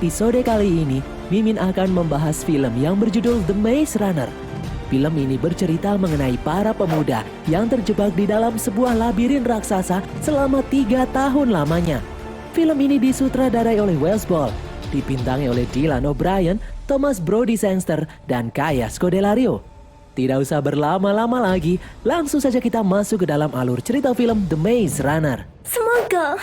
episode kali ini, Mimin akan membahas film yang berjudul The Maze Runner. Film ini bercerita mengenai para pemuda yang terjebak di dalam sebuah labirin raksasa selama 3 tahun lamanya. Film ini disutradarai oleh Wells Ball, dibintangi oleh Dylan O'Brien, Thomas Brody Sangster, dan Kaya Scodelario. Tidak usah berlama-lama lagi, langsung saja kita masuk ke dalam alur cerita film The Maze Runner. Semoga.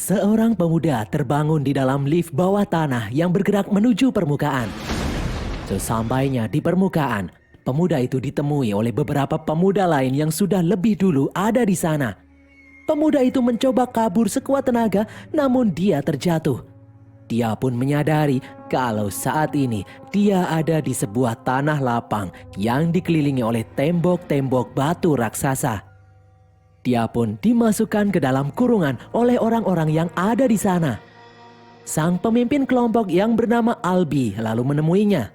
Seorang pemuda terbangun di dalam lift bawah tanah yang bergerak menuju permukaan. Sesampainya di permukaan, pemuda itu ditemui oleh beberapa pemuda lain yang sudah lebih dulu ada di sana. Pemuda itu mencoba kabur sekuat tenaga, namun dia terjatuh. Dia pun menyadari kalau saat ini dia ada di sebuah tanah lapang yang dikelilingi oleh tembok-tembok batu raksasa. Dia pun dimasukkan ke dalam kurungan oleh orang-orang yang ada di sana. Sang pemimpin kelompok yang bernama Albi lalu menemuinya.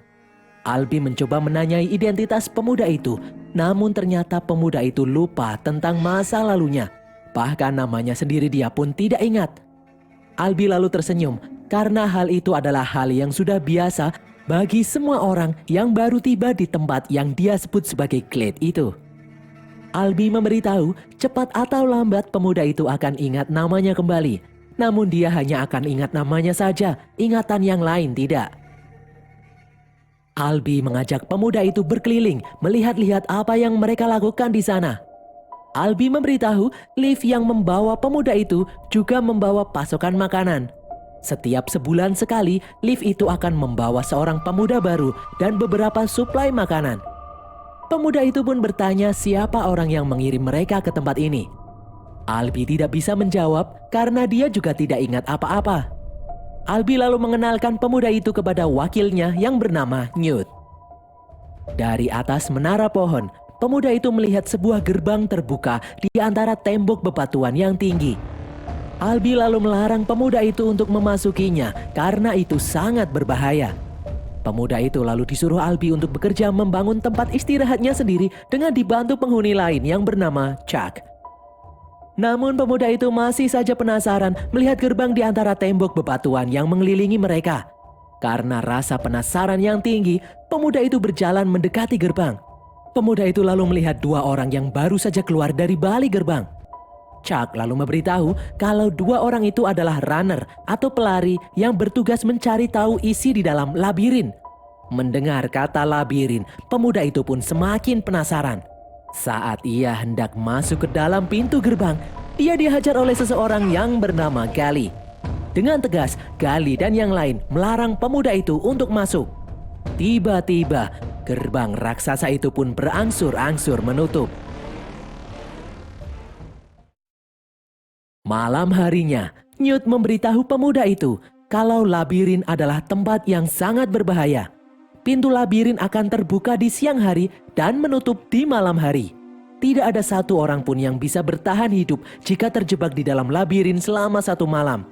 Albi mencoba menanyai identitas pemuda itu, namun ternyata pemuda itu lupa tentang masa lalunya. Bahkan namanya sendiri dia pun tidak ingat. Albi lalu tersenyum karena hal itu adalah hal yang sudah biasa bagi semua orang yang baru tiba di tempat yang dia sebut sebagai Glade itu. Albi memberitahu cepat atau lambat pemuda itu akan ingat namanya kembali. Namun dia hanya akan ingat namanya saja, ingatan yang lain tidak. Albi mengajak pemuda itu berkeliling melihat-lihat apa yang mereka lakukan di sana. Albi memberitahu lift yang membawa pemuda itu juga membawa pasokan makanan. Setiap sebulan sekali, lift itu akan membawa seorang pemuda baru dan beberapa suplai makanan. Pemuda itu pun bertanya siapa orang yang mengirim mereka ke tempat ini. Albi tidak bisa menjawab karena dia juga tidak ingat apa-apa. Albi lalu mengenalkan pemuda itu kepada wakilnya yang bernama Newt. Dari atas menara pohon, pemuda itu melihat sebuah gerbang terbuka di antara tembok bebatuan yang tinggi. Albi lalu melarang pemuda itu untuk memasukinya karena itu sangat berbahaya. Pemuda itu lalu disuruh Albi untuk bekerja membangun tempat istirahatnya sendiri dengan dibantu penghuni lain yang bernama Chuck. Namun pemuda itu masih saja penasaran melihat gerbang di antara tembok bebatuan yang mengelilingi mereka. Karena rasa penasaran yang tinggi, pemuda itu berjalan mendekati gerbang. Pemuda itu lalu melihat 2 orang yang baru saja keluar dari balik gerbang. Chuck lalu memberitahu kalau 2 orang itu adalah runner atau pelari yang bertugas mencari tahu isi di dalam labirin. Mendengar kata labirin, pemuda itu pun semakin penasaran. Saat ia hendak masuk ke dalam pintu gerbang, dia dihajar oleh seseorang yang bernama Gali. Dengan tegas, Gali dan yang lain melarang pemuda itu untuk masuk. Tiba-tiba, gerbang raksasa itu pun berangsur-angsur menutup. Malam harinya, Newt memberitahu pemuda itu kalau labirin adalah tempat yang sangat berbahaya. Pintu labirin akan terbuka di siang hari dan menutup di malam hari. Tidak ada satu orang pun yang bisa bertahan hidup jika terjebak di dalam labirin selama 1 malam.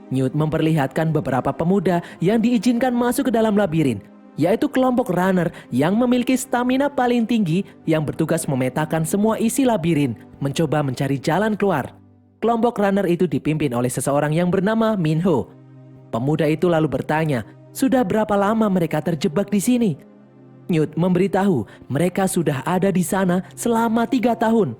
Newt memperlihatkan beberapa pemuda yang diizinkan masuk ke dalam labirin, yaitu kelompok runner yang memiliki stamina paling tinggi yang bertugas memetakan semua isi labirin, mencoba mencari jalan keluar. Kelompok runner itu dipimpin oleh seseorang yang bernama Minho. Pemuda itu lalu bertanya, sudah berapa lama mereka terjebak di sini? Newt memberitahu mereka sudah ada di sana selama 3 tahun.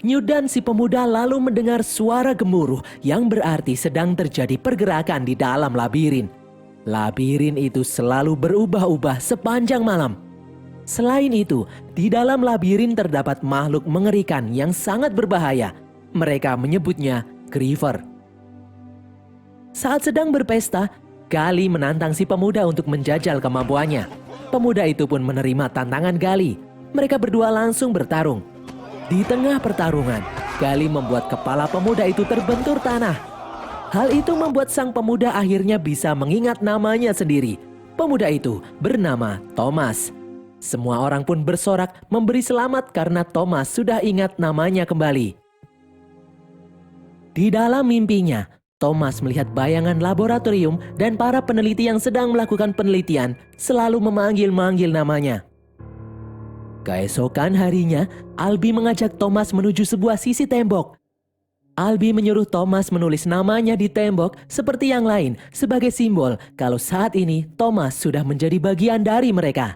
Newt dan si pemuda lalu mendengar suara gemuruh yang berarti sedang terjadi pergerakan di dalam labirin. Labirin itu selalu berubah-ubah sepanjang malam. Selain itu, di dalam labirin terdapat makhluk mengerikan yang sangat berbahaya. Mereka menyebutnya Griever. Saat sedang berpesta, Gali menantang si pemuda untuk menjajal kemampuannya. Pemuda itu pun menerima tantangan Gali. Mereka berdua langsung bertarung. Di tengah pertarungan, Gali membuat kepala pemuda itu terbentur tanah. Hal itu membuat sang pemuda akhirnya bisa mengingat namanya sendiri. Pemuda itu bernama Thomas. Semua orang pun bersorak memberi selamat karena Thomas sudah ingat namanya kembali. Di dalam mimpinya, Thomas melihat bayangan laboratorium dan para peneliti yang sedang melakukan penelitian selalu memanggil-manggil namanya. Keesokan harinya, Albi mengajak Thomas menuju sebuah sisi tembok. Albi menyuruh Thomas menulis namanya di tembok seperti yang lain sebagai simbol kalau saat ini Thomas sudah menjadi bagian dari mereka.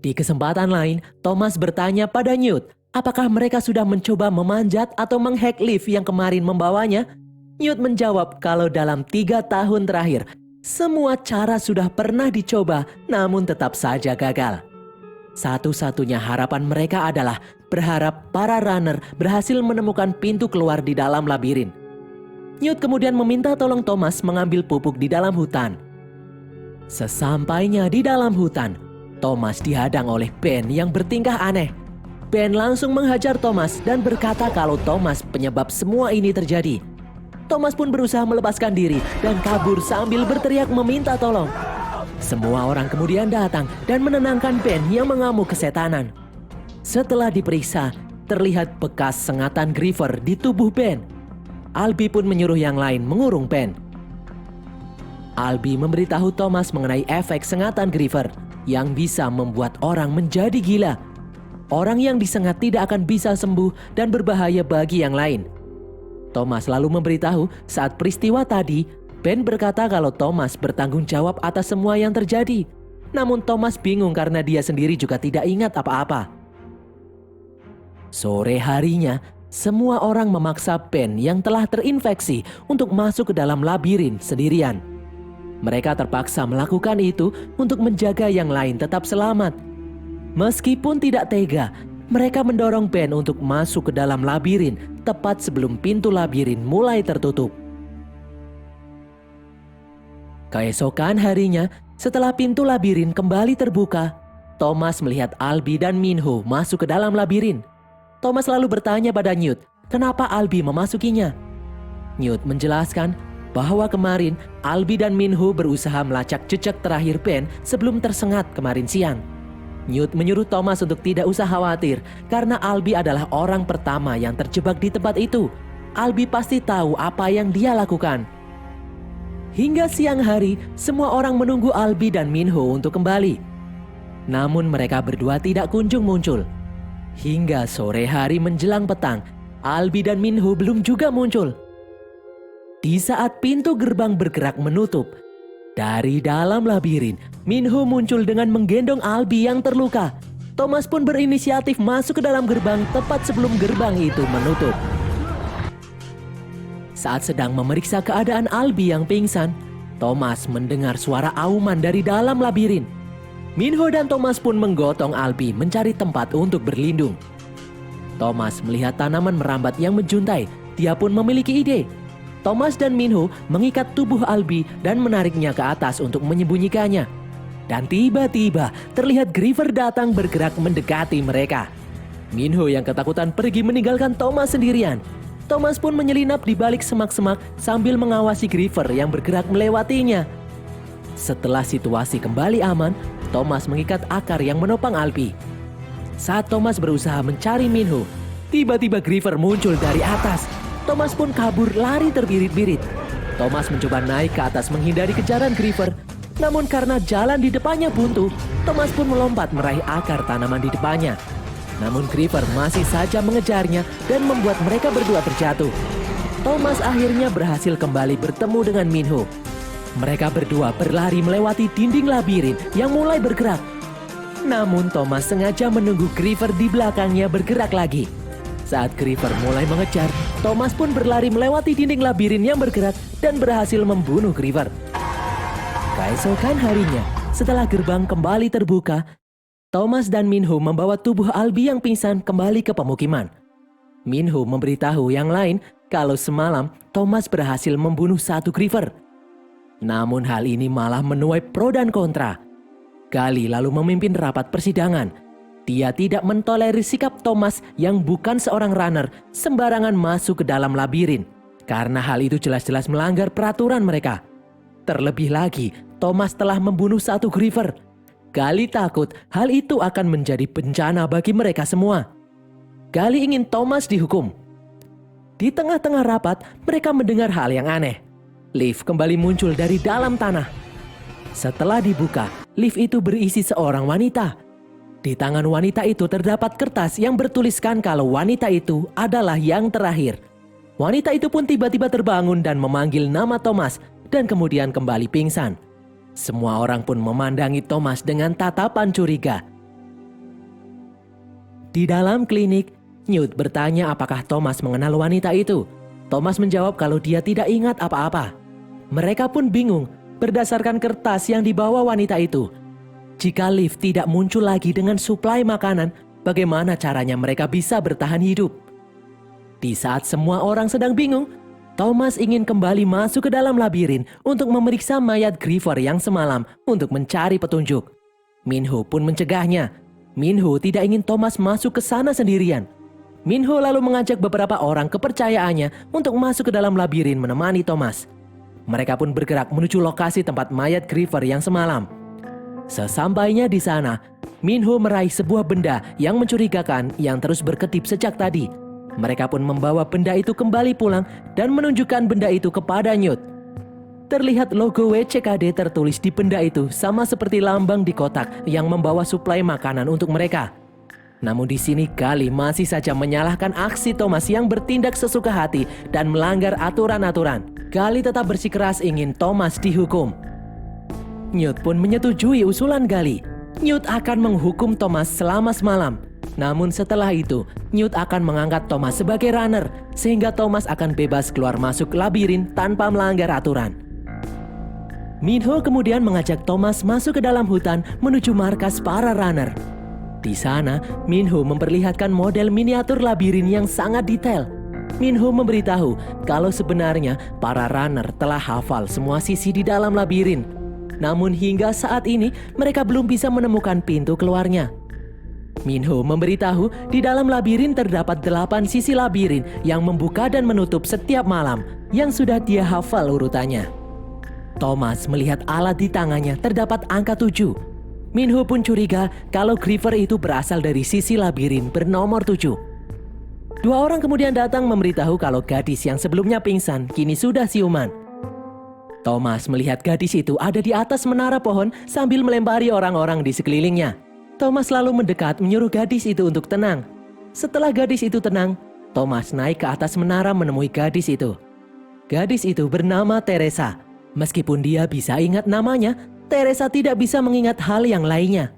Di kesempatan lain, Thomas bertanya pada Newt, apakah mereka sudah mencoba memanjat atau menghack lift yang kemarin membawanya? Newt menjawab kalau dalam 3 tahun terakhir, semua cara sudah pernah dicoba namun tetap saja gagal. Satu-satunya harapan mereka adalah berharap para runner berhasil menemukan pintu keluar di dalam labirin. Newt kemudian meminta tolong Thomas mengambil pupuk di dalam hutan. Sesampainya di dalam hutan, Thomas dihadang oleh Ben yang bertingkah aneh. Ben langsung menghajar Thomas dan berkata kalau Thomas penyebab semua ini terjadi. Thomas pun berusaha melepaskan diri dan kabur sambil berteriak meminta tolong. Semua orang kemudian datang dan menenangkan Ben yang mengamuk kesetanan. Setelah diperiksa, terlihat bekas sengatan Griever di tubuh Ben. Albi pun menyuruh yang lain mengurung Ben. Albi memberitahu Thomas mengenai efek sengatan Griever yang bisa membuat orang menjadi gila. Orang yang disengat tidak akan bisa sembuh dan berbahaya bagi yang lain. Thomas lalu memberitahu saat peristiwa tadi, Ben berkata kalau Thomas bertanggung jawab atas semua yang terjadi. Namun Thomas bingung karena dia sendiri juga tidak ingat apa-apa. Sore harinya, semua orang memaksa Ben yang telah terinfeksi untuk masuk ke dalam labirin sendirian. Mereka terpaksa melakukan itu untuk menjaga yang lain tetap selamat. Meskipun tidak tega, mereka mendorong Ben untuk masuk ke dalam labirin tepat sebelum pintu labirin mulai tertutup. Keesokan harinya, setelah pintu labirin kembali terbuka, Thomas melihat Albi dan Minho masuk ke dalam labirin. Thomas lalu bertanya pada Newt, kenapa Albi memasukinya? Newt menjelaskan bahwa kemarin Albi dan Minho berusaha melacak jejak terakhir Ben sebelum tersengat kemarin siang. Newt menyuruh Thomas untuk tidak usah khawatir karena Albi adalah orang pertama yang terjebak di tempat itu. Albi pasti tahu apa yang dia lakukan. Hingga siang hari, semua orang menunggu Albi dan Minho untuk kembali. Namun mereka berdua tidak kunjung muncul. Hingga sore hari menjelang petang, Albi dan Minho belum juga muncul. Di saat pintu gerbang bergerak menutup, dari dalam labirin, Minho muncul dengan menggendong Albi yang terluka. Thomas pun berinisiatif masuk ke dalam gerbang tepat sebelum gerbang itu menutup. Saat sedang memeriksa keadaan Albi yang pingsan, Thomas mendengar suara auman dari dalam labirin. Minho dan Thomas pun menggotong Albi mencari tempat untuk berlindung. Thomas melihat tanaman merambat yang menjuntai. Dia pun memiliki ide. Thomas dan Minho mengikat tubuh Albi dan menariknya ke atas untuk menyembunyikannya. Dan tiba-tiba terlihat Griever datang bergerak mendekati mereka. Minho yang ketakutan pergi meninggalkan Thomas sendirian. Thomas pun menyelinap di balik semak-semak sambil mengawasi Griever yang bergerak melewatinya. Setelah situasi kembali aman, Thomas mengikat akar yang menopang Albi. Saat Thomas berusaha mencari Minho, tiba-tiba Griever muncul dari atas. Thomas pun kabur lari terbirit-birit. Thomas mencoba naik ke atas menghindari kejaran Griever. Namun karena jalan di depannya buntu, Thomas pun melompat meraih akar tanaman di depannya. Namun Griever masih saja mengejarnya dan membuat mereka berdua terjatuh. Thomas akhirnya berhasil kembali bertemu dengan Minho. Mereka berdua berlari melewati dinding labirin yang mulai bergerak. Namun Thomas sengaja menunggu Griever di belakangnya bergerak lagi. Saat Griever mulai mengejar, Thomas pun berlari melewati dinding labirin yang bergerak dan berhasil membunuh Griever. Keesokan harinya, setelah gerbang kembali terbuka, Thomas dan Minho membawa tubuh Albi yang pingsan kembali ke pemukiman. Minho memberitahu yang lain kalau semalam Thomas berhasil membunuh satu Griever. Namun hal ini malah menuai pro dan kontra. Gali lalu memimpin rapat persidangan. Dia tidak mentolerir sikap Thomas yang bukan seorang runner sembarangan masuk ke dalam labirin. Karena hal itu jelas-jelas melanggar peraturan mereka. Terlebih lagi, Thomas telah membunuh satu Griever. Gali takut hal itu akan menjadi bencana bagi mereka semua. Gali ingin Thomas dihukum. Di tengah-tengah rapat, mereka mendengar hal yang aneh. Lift kembali muncul dari dalam tanah. Setelah dibuka, lift itu berisi seorang wanita. Di tangan wanita itu terdapat kertas yang bertuliskan kalau wanita itu adalah yang terakhir. Wanita itu pun tiba-tiba terbangun dan memanggil nama Thomas dan kemudian kembali pingsan. Semua orang pun memandangi Thomas dengan tatapan curiga. Di dalam klinik, Newt bertanya apakah Thomas mengenal wanita itu. Thomas menjawab kalau dia tidak ingat apa-apa. Mereka pun bingung berdasarkan kertas yang dibawa wanita itu. Jika Liv tidak muncul lagi dengan suplai makanan, bagaimana caranya mereka bisa bertahan hidup? Di saat semua orang sedang bingung, Thomas ingin kembali masuk ke dalam labirin untuk memeriksa mayat Griever yang semalam untuk mencari petunjuk. Minho pun mencegahnya. Minho tidak ingin Thomas masuk ke sana sendirian. Minho lalu mengajak beberapa orang kepercayaannya untuk masuk ke dalam labirin menemani Thomas. Mereka pun bergerak menuju lokasi tempat mayat Griever yang semalam. Sesampainya di sana, Minho meraih sebuah benda yang mencurigakan yang terus berkedip sejak tadi. Mereka pun membawa benda itu kembali pulang dan menunjukkan benda itu kepada Newt. Terlihat logo WCKD tertulis di benda itu sama seperti lambang di kotak yang membawa suplai makanan untuk mereka. Namun di sini Gally masih saja menyalahkan aksi Thomas yang bertindak sesuka hati dan melanggar aturan-aturan. Gally tetap bersikeras ingin Thomas dihukum. Newt pun menyetujui usulan Gally. Newt akan menghukum Thomas selama semalam. Namun setelah itu, Newt akan mengangkat Thomas sebagai runner, sehingga Thomas akan bebas keluar masuk labirin tanpa melanggar aturan. Minho kemudian mengajak Thomas masuk ke dalam hutan menuju markas para runner. Di sana, Minho memperlihatkan model miniatur labirin yang sangat detail. Minho memberitahu kalau sebenarnya para runner telah hafal semua sisi di dalam labirin. Namun hingga saat ini mereka belum bisa menemukan pintu keluarnya. Minho memberitahu di dalam labirin terdapat 8 sisi labirin yang membuka dan menutup setiap malam yang sudah dia hafal urutannya. Thomas melihat alat di tangannya terdapat angka 7. Minho pun curiga kalau Griever itu berasal dari sisi labirin bernomor 7. Dua orang kemudian datang memberitahu kalau gadis yang sebelumnya pingsan kini sudah siuman. Thomas melihat gadis itu ada di atas menara pohon sambil melempari orang-orang di sekelilingnya. Thomas lalu mendekat menyuruh gadis itu untuk tenang. Setelah gadis itu tenang, Thomas naik ke atas menara menemui gadis itu. Gadis itu bernama Teresa. Meskipun dia bisa ingat namanya, Teresa tidak bisa mengingat hal yang lainnya.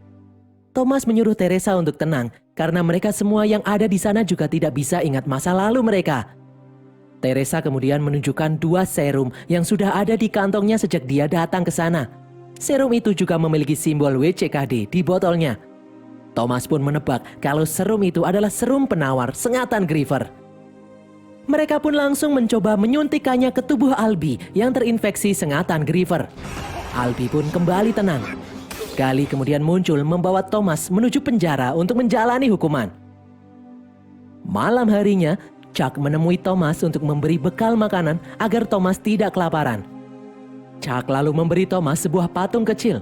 Thomas menyuruh Teresa untuk tenang karena mereka semua yang ada di sana juga tidak bisa ingat masa lalu mereka. Teresa kemudian menunjukkan 2 serum yang sudah ada di kantongnya sejak dia datang ke sana. Serum itu juga memiliki simbol WCKD di botolnya. Thomas pun menebak kalau serum itu adalah serum penawar sengatan Griever. Mereka pun langsung mencoba menyuntikannya ke tubuh Albie yang terinfeksi sengatan Griever. Albie pun kembali tenang. Gally kemudian muncul membawa Thomas menuju penjara untuk menjalani hukuman. Malam harinya, Chuck menemui Thomas untuk memberi bekal makanan agar Thomas tidak kelaparan. Chuck lalu memberi Thomas sebuah patung kecil.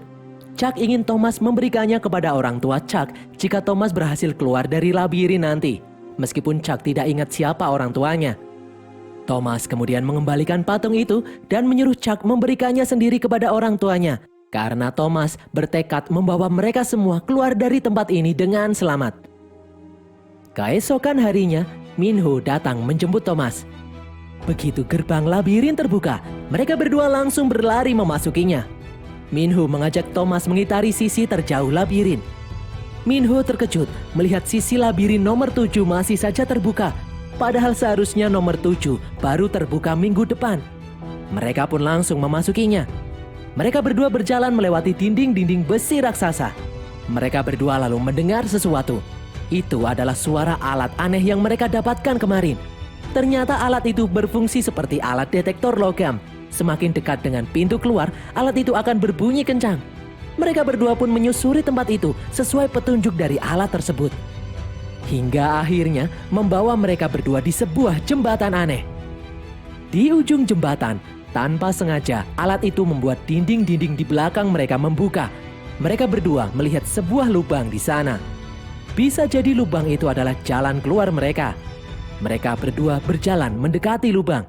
Chuck ingin Thomas memberikannya kepada orang tua Chuck jika Thomas berhasil keluar dari labirin nanti, meskipun Chuck tidak ingat siapa orang tuanya. Thomas kemudian mengembalikan patung itu dan menyuruh Chuck memberikannya sendiri kepada orang tuanya, karena Thomas bertekad membawa mereka semua keluar dari tempat ini dengan selamat. Keesokan harinya, Minho datang menjemput Thomas. Begitu gerbang labirin terbuka, mereka berdua langsung berlari memasukinya. Minho mengajak Thomas mengitari sisi terjauh labirin. Minho terkejut melihat sisi labirin nomor 7 masih saja terbuka, padahal seharusnya nomor 7 baru terbuka minggu depan. Mereka pun langsung memasukinya. Mereka berdua berjalan melewati dinding-dinding besi raksasa. Mereka berdua lalu mendengar sesuatu. Itu adalah suara alat aneh yang mereka dapatkan kemarin. Ternyata alat itu berfungsi seperti alat detektor logam. Semakin dekat dengan pintu keluar, alat itu akan berbunyi kencang. Mereka berdua pun menyusuri tempat itu sesuai petunjuk dari alat tersebut. Hingga akhirnya membawa mereka berdua di sebuah jembatan aneh. Di ujung jembatan, tanpa sengaja, alat itu membuat dinding-dinding di belakang mereka membuka. Mereka berdua melihat sebuah lubang di sana. Bisa jadi lubang itu adalah jalan keluar mereka. Mereka berdua berjalan mendekati lubang.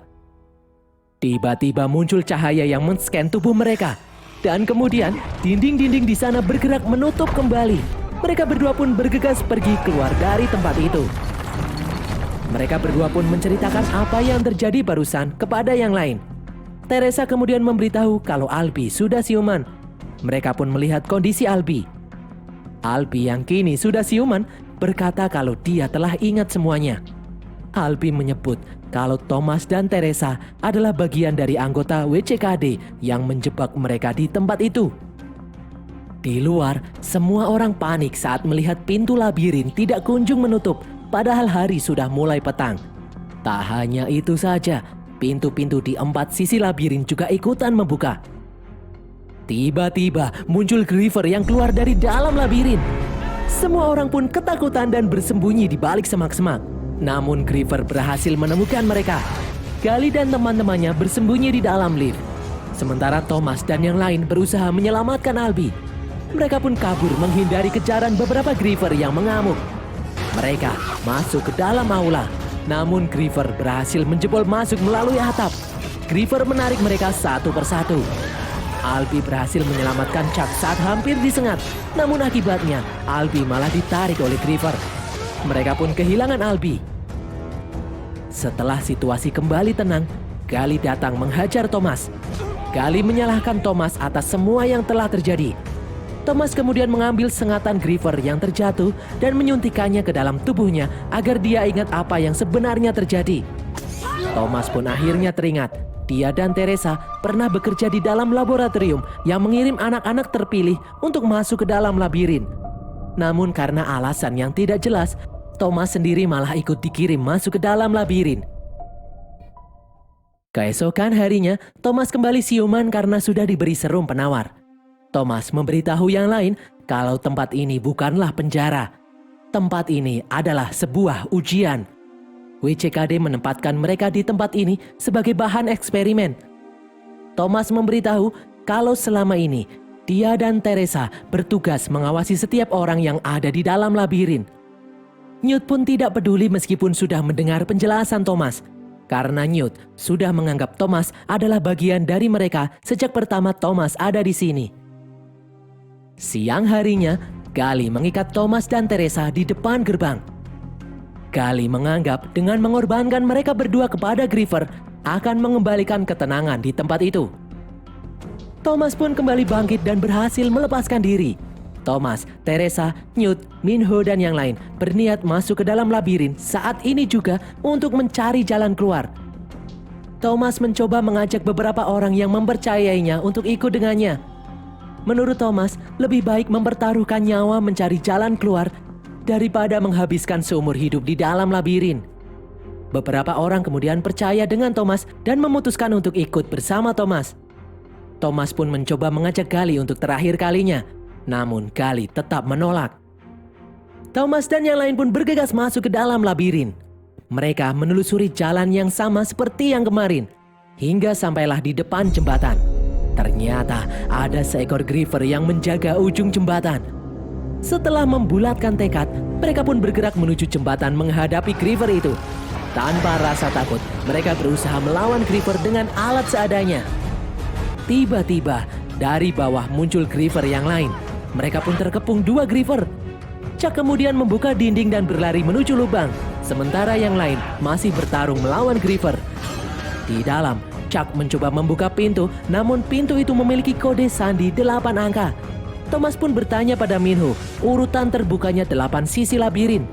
Tiba-tiba muncul cahaya yang men-scan tubuh mereka. Dan kemudian dinding-dinding di sana bergerak menutup kembali. Mereka berdua pun bergegas pergi keluar dari tempat itu. Mereka berdua pun menceritakan apa yang terjadi barusan kepada yang lain. Teresa kemudian memberitahu kalau Albi sudah siuman. Mereka pun melihat kondisi Albi. Albi yang kini sudah siuman berkata kalau dia telah ingat semuanya. Albi menyebut kalau Thomas dan Teresa adalah bagian dari anggota WCKD yang menjebak mereka di tempat itu. Di luar, semua orang panik saat melihat pintu labirin tidak kunjung menutup, padahal hari sudah mulai petang. Tak hanya itu saja, pintu-pintu di 4 sisi labirin juga ikutan membuka. Tiba-tiba muncul Griever yang keluar dari dalam labirin. Semua orang pun ketakutan dan bersembunyi di balik semak-semak. Namun Griever berhasil menemukan mereka. Gali dan teman-temannya bersembunyi di dalam lift. Sementara Thomas dan yang lain berusaha menyelamatkan Albi. Mereka pun kabur menghindari kejaran beberapa Griever yang mengamuk. Mereka masuk ke dalam aula. Namun Griever berhasil menjebol masuk melalui atap. Griever menarik mereka satu persatu. Albi berhasil menyelamatkan Chuck saat hampir disengat. Namun akibatnya Albi malah ditarik oleh Griever. Mereka pun kehilangan Albi. Setelah situasi kembali tenang, Gali datang menghajar Thomas. Gali menyalahkan Thomas atas semua yang telah terjadi. Thomas kemudian mengambil sengatan Griever yang terjatuh dan menyuntikannya ke dalam tubuhnya agar dia ingat apa yang sebenarnya terjadi. Thomas pun akhirnya teringat, dia dan Teresa pernah bekerja di dalam laboratorium yang mengirim anak-anak terpilih untuk masuk ke dalam labirin. Namun karena alasan yang tidak jelas, Thomas sendiri malah ikut dikirim masuk ke dalam labirin. Keesokan harinya, Thomas kembali siuman karena sudah diberi serum penawar. Thomas memberitahu yang lain kalau tempat ini bukanlah penjara. Tempat ini adalah sebuah ujian. WCKD menempatkan mereka di tempat ini sebagai bahan eksperimen. Thomas memberitahu kalau selama ini dia dan Teresa bertugas mengawasi setiap orang yang ada di dalam labirin. Newt pun tidak peduli meskipun sudah mendengar penjelasan Thomas. Karena Newt sudah menganggap Thomas adalah bagian dari mereka sejak pertama Thomas ada di sini. Siang harinya, Gali mengikat Thomas dan Teresa di depan gerbang. Gali menganggap dengan mengorbankan mereka berdua kepada Griever akan mengembalikan ketenangan di tempat itu. Thomas pun kembali bangkit dan berhasil melepaskan diri. Thomas, Teresa, Newt, Minho dan yang lain berniat masuk ke dalam labirin saat ini juga untuk mencari jalan keluar. Thomas mencoba mengajak beberapa orang yang mempercayainya untuk ikut dengannya. Menurut Thomas, lebih baik mempertaruhkan nyawa mencari jalan keluar daripada menghabiskan seumur hidup di dalam labirin. Beberapa orang kemudian percaya dengan Thomas dan memutuskan untuk ikut bersama Thomas. Thomas pun mencoba mengajak Gali untuk terakhir kalinya, namun Gali tetap menolak. Thomas dan yang lain pun bergegas masuk ke dalam labirin. Mereka menelusuri jalan yang sama seperti yang kemarin, hingga sampailah di depan jembatan. Ternyata ada seekor Griever yang menjaga ujung jembatan. Setelah membulatkan tekad, mereka pun bergerak menuju jembatan menghadapi Griever itu. Tanpa rasa takut, mereka berusaha melawan Griever dengan alat seadanya. Tiba-tiba, dari bawah muncul Griever yang lain. Mereka pun terkepung 2 Griever. Chuck kemudian membuka dinding dan berlari menuju lubang, sementara yang lain masih bertarung melawan Griever. Di dalam, Chuck mencoba membuka pintu, namun pintu itu memiliki kode sandi 8 angka. Thomas pun bertanya pada Minho urutan terbukanya 8 sisi labirin.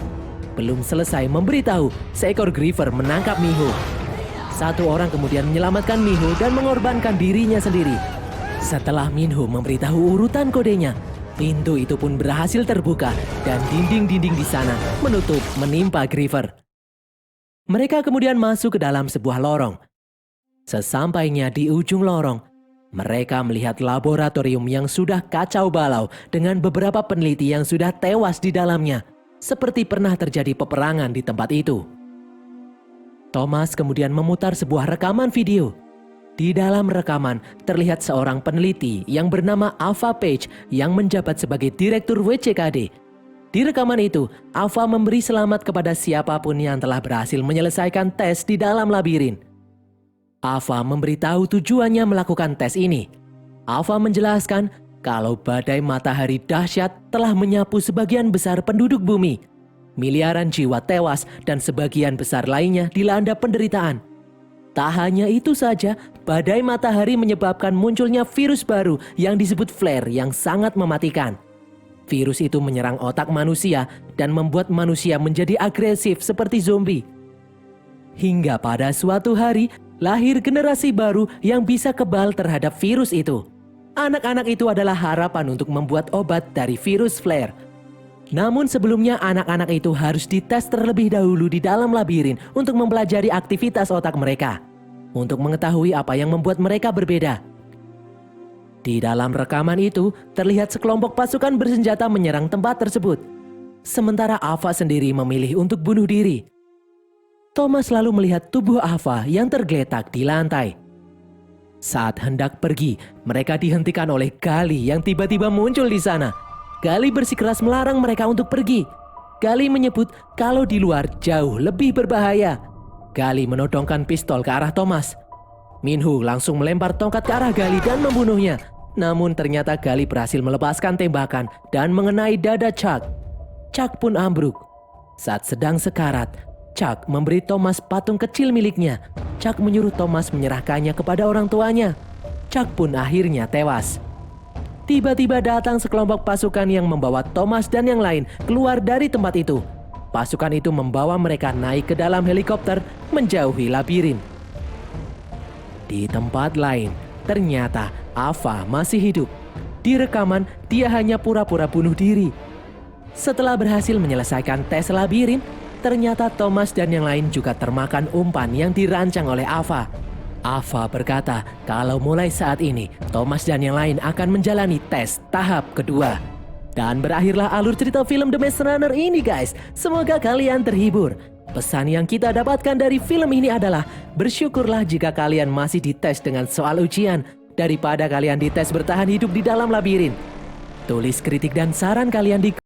Belum selesai memberitahu, seekor Griever menangkap Minho. Satu orang kemudian menyelamatkan Minho dan mengorbankan dirinya sendiri. Setelah Minho memberitahu urutan kodenya, pintu itu pun berhasil terbuka dan dinding-dinding di sana menutup menimpa Griever. Mereka kemudian masuk ke dalam sebuah lorong. Sesampainya di ujung lorong, mereka melihat laboratorium yang sudah kacau balau dengan beberapa peneliti yang sudah tewas di dalamnya, seperti pernah terjadi peperangan di tempat itu. Thomas kemudian memutar sebuah rekaman video. Di dalam rekaman terlihat seorang peneliti yang bernama Ava Page yang menjabat sebagai direktur WCKD. Di rekaman itu, Ava memberi selamat kepada siapapun yang telah berhasil menyelesaikan tes di dalam labirin. Ava memberitahu tujuannya melakukan tes ini. Ava menjelaskan kalau badai matahari dahsyat telah menyapu sebagian besar penduduk bumi. Miliaran jiwa tewas dan sebagian besar lainnya dilanda penderitaan. Tak hanya itu saja, badai matahari menyebabkan munculnya virus baru yang disebut flare yang sangat mematikan. Virus itu menyerang otak manusia dan membuat manusia menjadi agresif seperti zombie. Hingga pada suatu hari, lahir generasi baru yang bisa kebal terhadap virus itu. Anak-anak itu adalah harapan untuk membuat obat dari virus flare. Namun sebelumnya anak-anak itu harus dites terlebih dahulu di dalam labirin untuk mempelajari aktivitas otak mereka, untuk mengetahui apa yang membuat mereka berbeda. Di dalam rekaman itu, terlihat sekelompok pasukan bersenjata menyerang tempat tersebut. Sementara Ava sendiri memilih untuk bunuh diri. Thomas lalu melihat tubuh Ava yang tergeletak di lantai. Saat hendak pergi, mereka dihentikan oleh Gali yang tiba-tiba muncul di sana. Gali bersikeras melarang mereka untuk pergi. Gali menyebut kalau di luar jauh lebih berbahaya. Gali menodongkan pistol ke arah Thomas. Minhu langsung melempar tongkat ke arah Gali dan membunuhnya. Namun ternyata Gali berhasil melepaskan tembakan dan mengenai dada Chuck. Chuck pun ambruk. Saat sedang sekarat, Chuck memberi Thomas patung kecil miliknya. Chuck menyuruh Thomas menyerahkannya kepada orang tuanya. Chuck pun akhirnya tewas. Tiba-tiba datang sekelompok pasukan yang membawa Thomas dan yang lain keluar dari tempat itu. Pasukan itu membawa mereka naik ke dalam helikopter menjauhi labirin. Di tempat lain, ternyata Ava masih hidup. Di rekaman, dia hanya pura-pura bunuh diri. Setelah berhasil menyelesaikan tes labirin, ternyata Thomas dan yang lain juga termakan umpan yang dirancang oleh Ava. Ava berkata kalau mulai saat ini, Thomas dan yang lain akan menjalani tes tahap kedua. Dan berakhirlah alur cerita film The Maze Runner ini guys. Semoga kalian terhibur. Pesan yang kita dapatkan dari film ini adalah bersyukurlah jika kalian masih dites dengan soal ujian daripada kalian dites bertahan hidup di dalam labirin. Tulis kritik dan saran kalian di